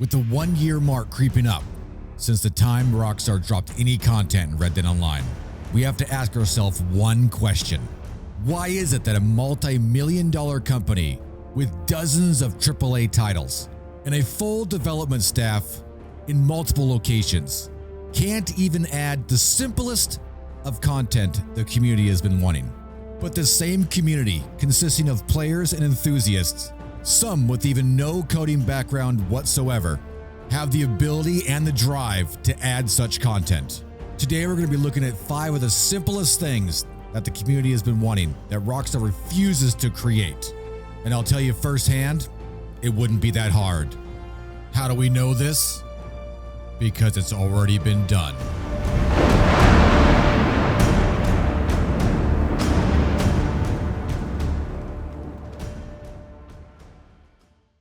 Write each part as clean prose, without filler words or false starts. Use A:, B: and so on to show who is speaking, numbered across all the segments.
A: With the 1 year mark creeping up since the time Rockstar dropped any content in Red Dead Online, we have to ask ourselves one question. Why is it that a multi-million-dollar company with dozens of AAA titles and a full development staff in multiple locations can't even add the simplest of content the community has been wanting? But the same community, consisting of players and enthusiasts, some with even no coding background whatsoever, have the ability and the drive to add such content. Today we're going to be looking at 5 of the simplest things that the community has been wanting that Rockstar refuses to create. And I'll tell you firsthand, it wouldn't be that hard. How do we know this? Because it's already been done.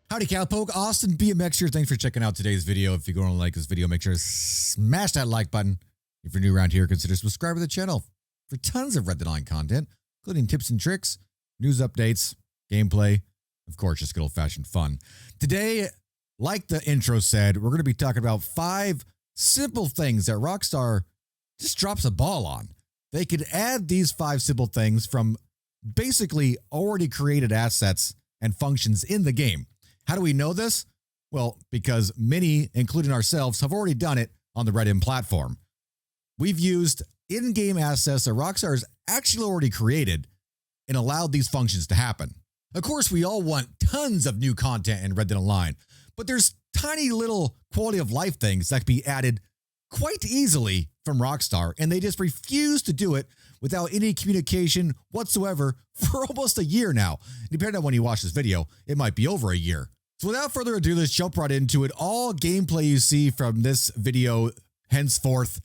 A: Howdy cowpoke, Austin BMX here. Thanks for checking out today's video. If you're going to like this video, make sure to smash that like button. If you're new around here, consider subscribing to the channel for tons of Red Dead Online content, including tips and tricks, news updates, gameplay, of course, just good old-fashioned fun. Today, like the intro said, we're going to be talking about 5 simple things that Rockstar just drops a ball on. They could add these 5 simple things from basically already created assets and functions in the game. How do we know this? Well, because many, including ourselves, have already done it on the RedM platform. We've used in-game assets that Rockstar has actually already created and allowed these functions to happen. Of course, we all want tons of new content in Red Dead Online, but there's tiny little quality of life things that can be added quite easily from Rockstar, and they just refuse to do it without any communication whatsoever for almost a year now. Depending on when you watch this video, it might be over a year. So without further ado, let's jump right into it. All gameplay you see from this video henceforth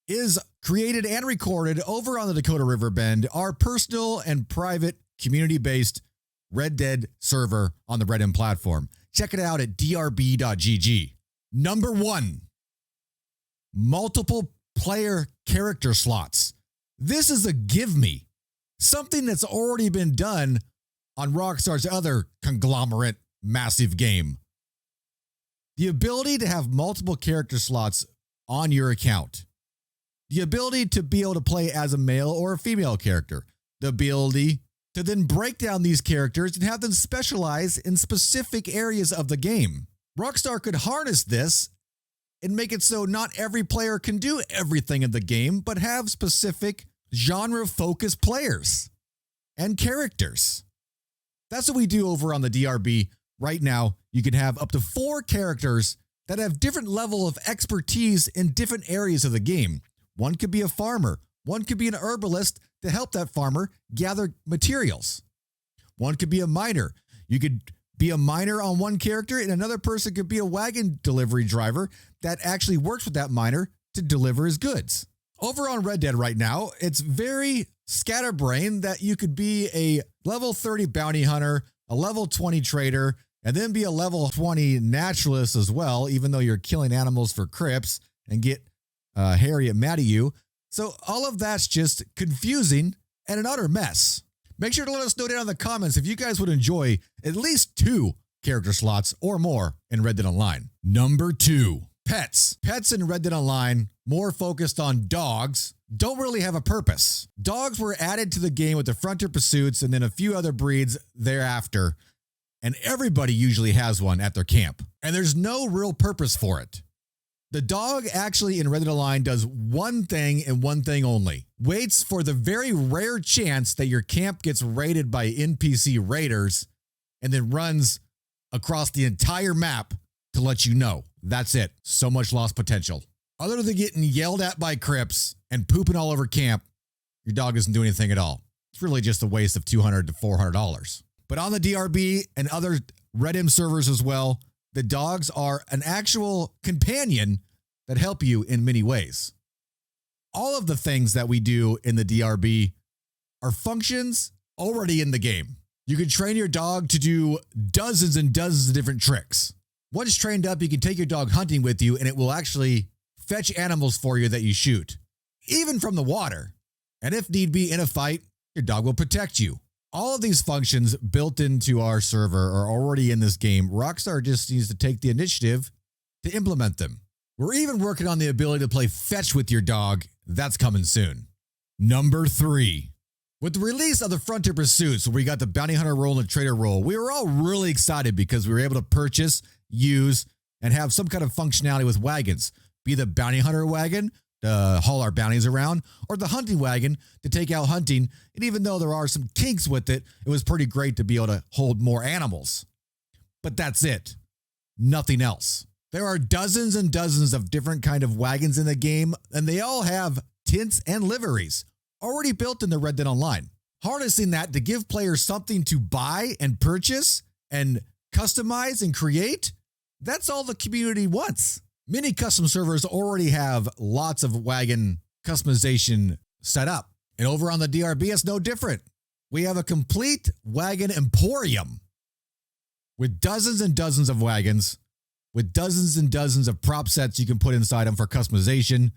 A: is created and recorded over on the Dakota Riverbend, our personal and private community-based Red Dead server on the RedM platform. Check it out at drb.gg. Number 1, multiple player character slots. This is a give me, something that's already been done on Rockstar's other conglomerate massive game. The ability to have multiple character slots on your account. The ability to be able to play as a male or a female character. The ability to then break down these characters and have them specialize in specific areas of the game. Rockstar could harness this and make it so not every player can do everything in the game, but have specific genre-focused players and characters. That's what we do over on the DRB right now. You can have up to 4 characters that have different level of expertise in different areas of the game. One could be a farmer. One could be an herbalist to help that farmer gather materials. One could be a miner. You could be a miner on one character, and another person could be a wagon delivery driver that actually works with that miner to deliver his goods. Over on Red Dead right now, it's very scatterbrained that you could be a level 30 bounty hunter, a level 20 trader, and then be a level 20 naturalist as well, even though you're killing animals for crips and get Harriet mad at you. So all of that's just confusing and an utter mess. Make sure to let us know down in the comments if you guys would enjoy at least 2 character slots or more in Red Dead Online. Number 2, pets. Pets in Red Dead Online, more focused on dogs, don't really have a purpose. Dogs were added to the game with the Frontier Pursuits and then a few other breeds thereafter, and everybody usually has one at their camp, and there's no real purpose for it. The dog actually in Red Dead Online does one thing and one thing only. Waits for the very rare chance that your camp gets raided by NPC raiders and then runs across the entire map to let you know. That's it. So much lost potential. Other than getting yelled at by crips and pooping all over camp, your dog doesn't do anything at all. It's really just a waste of $200 to $400. But on the DRB and other RedM servers as well, the dogs are an actual companion that help you in many ways. All of the things that we do in the DRB are functions already in the game. You can train your dog to do dozens and dozens of different tricks. Once trained up, you can take your dog hunting with you and it will actually fetch animals for you that you shoot, even from the water. And if need be in a fight, your dog will protect you. All of these functions built into our server are already in this game. Rockstar just needs to take the initiative to implement them. We're even working on the ability to play fetch with your dog. That's coming soon. Number 3. With the release of the Frontier Pursuits, where we got the Bounty Hunter role and the Trader role, we were all really excited because we were able to purchase, use, and have some kind of functionality with wagons. Be the Bounty Hunter wagon to haul our bounties around, or the hunting wagon to take out hunting. And even though there are some kinks with it, it was pretty great to be able to hold more animals. But that's it. Nothing else. There are dozens and dozens of different kind of wagons in the game, and they all have tints and liveries already built in the Red Dead Online. Harnessing that to give players something to buy and purchase and customize and create, that's all the community wants. Many custom servers already have lots of wagon customization set up. And over on the DRB, it's no different. We have a complete wagon emporium with dozens and dozens of wagons, with dozens and dozens of prop sets you can put inside them for customization,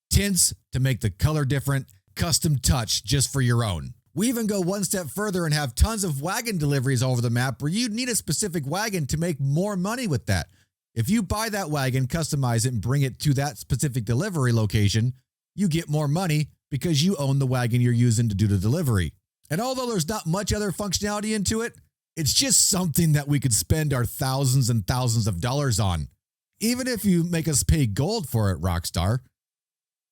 A: tints to make the color different, custom touch just for your own. We even go one step further and have tons of wagon deliveries all over the map where you need a specific wagon to make more money with that. If you buy that wagon, customize it, and bring it to that specific delivery location, you get more money because you own the wagon you're using to do the delivery. And although there's not much other functionality into it, it's just something that we could spend our thousands and thousands of dollars on. Even if you make us pay gold for it, Rockstar,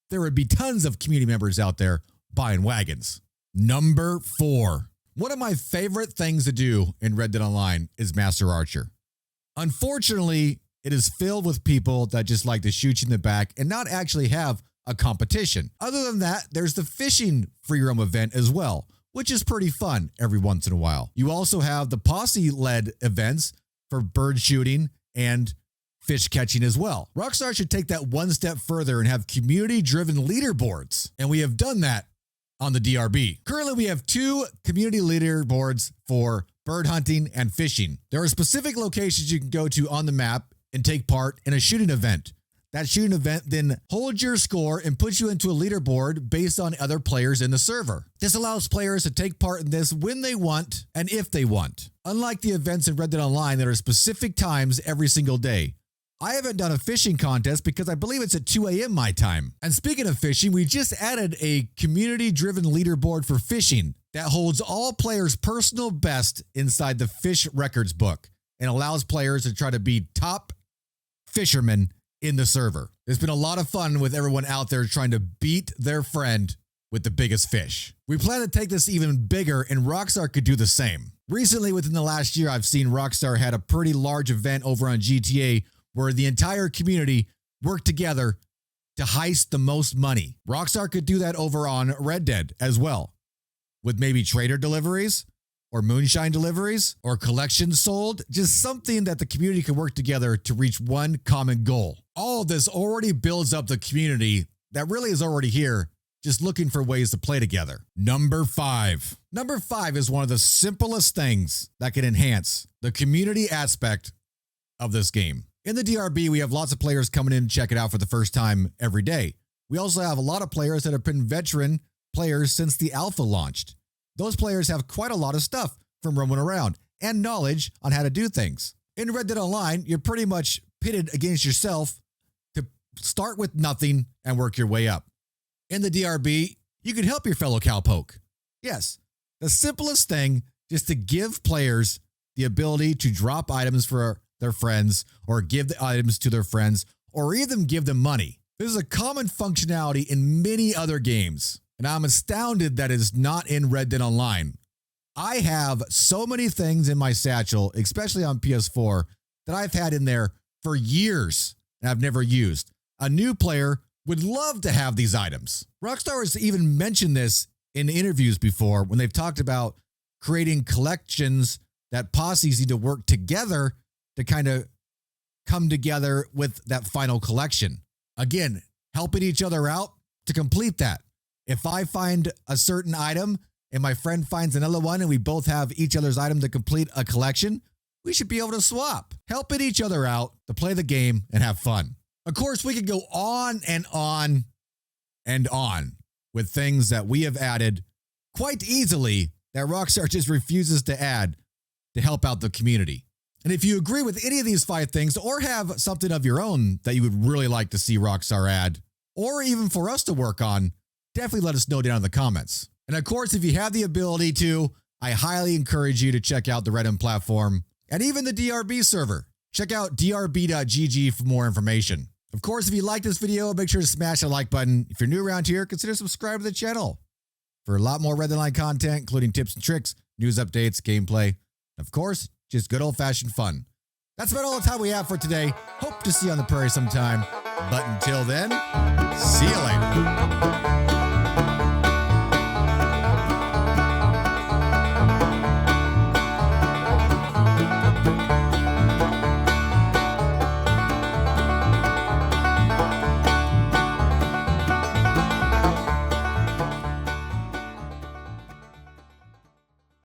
A: there would be tons of community members out there buying wagons. Number 4. One of my favorite things to do in Red Dead Online is Master Archer. Unfortunately, it is filled with people that just like to shoot you in the back and not actually have a competition. Other than that, there's the fishing free roam event as well, which is pretty fun every once in a while. You also have the posse-led events for bird shooting and fish catching as well. Rockstar should take that one step further and have community-driven leaderboards. And we have done that on the DRB. Currently, we have 2 community leaderboards for bird hunting and fishing. There are specific locations you can go to on the map and take part in a shooting event. That shooting event then holds your score and puts you into a leaderboard based on other players in the server. This allows players to take part in this when they want and if they want. Unlike the events in Red Dead Online that are specific times every single day. I haven't done a fishing contest because I believe it's at 2 a.m. my time. And speaking of fishing, we just added a community-driven leaderboard for fishing that holds all players' personal best inside the fish records book and allows players to try to be top fishermen in the server. It's been a lot of fun with everyone out there trying to beat their friend with the biggest fish. We plan to take this even bigger, and Rockstar could do the same. Recently, within the last year, I've seen Rockstar had a pretty large event over on GTA where the entire community worked together to heist the most money. Rockstar could do that over on Red Dead as well, with maybe trader deliveries or moonshine deliveries or collections sold, just something that the community can work together to reach one common goal. All of this already builds up the community that really is already here, just looking for ways to play together. Number 5. Number 5 is one of the simplest things that can enhance the community aspect of this game. In the DRB, we have lots of players coming in to check it out for the first time every day. We also have a lot of players that have been veteran players since the alpha launched. Those players have quite a lot of stuff from roaming around and knowledge on how to do things. In Red Dead Online, you're pretty much pitted against yourself to start with nothing and work your way up. In the DRB, you can help your fellow cowpoke. Yes, the simplest thing is to give players the ability to drop items for their friends or give the items to their friends or even give them money. This is a common functionality in many other games, and I'm astounded that it is not in Red Dead Online. I have so many things in my satchel, especially on PS4, that I've had in there for years and I've never used. A new player would love to have these items. Rockstar has even mentioned this in interviews before when they've talked about creating collections that posses need to work together to kind of come together with that final collection. Again, helping each other out to complete that. If I find a certain item and my friend finds another one and we both have each other's item to complete a collection, we should be able to swap, helping each other out to play the game and have fun. Of course, we could go on and on and on with things that we have added quite easily that Rockstar just refuses to add to help out the community. And if you agree with any of these 5 things or have something of your own that you would really like to see Rockstar add, or even for us to work on, definitely let us know down in the comments. And of course, if you have the ability to, I highly encourage you to check out the RedM platform and even the DRB server. Check out drb.gg for more information. Of course, if you like this video, make sure to smash that like button. If you're new around here, consider subscribing to the channel for a lot more RedM Client content, including tips and tricks, news updates, gameplay, and of course, just good old-fashioned fun. That's about all the time we have for today. Hope to see you on the prairie sometime. But until then, see you later.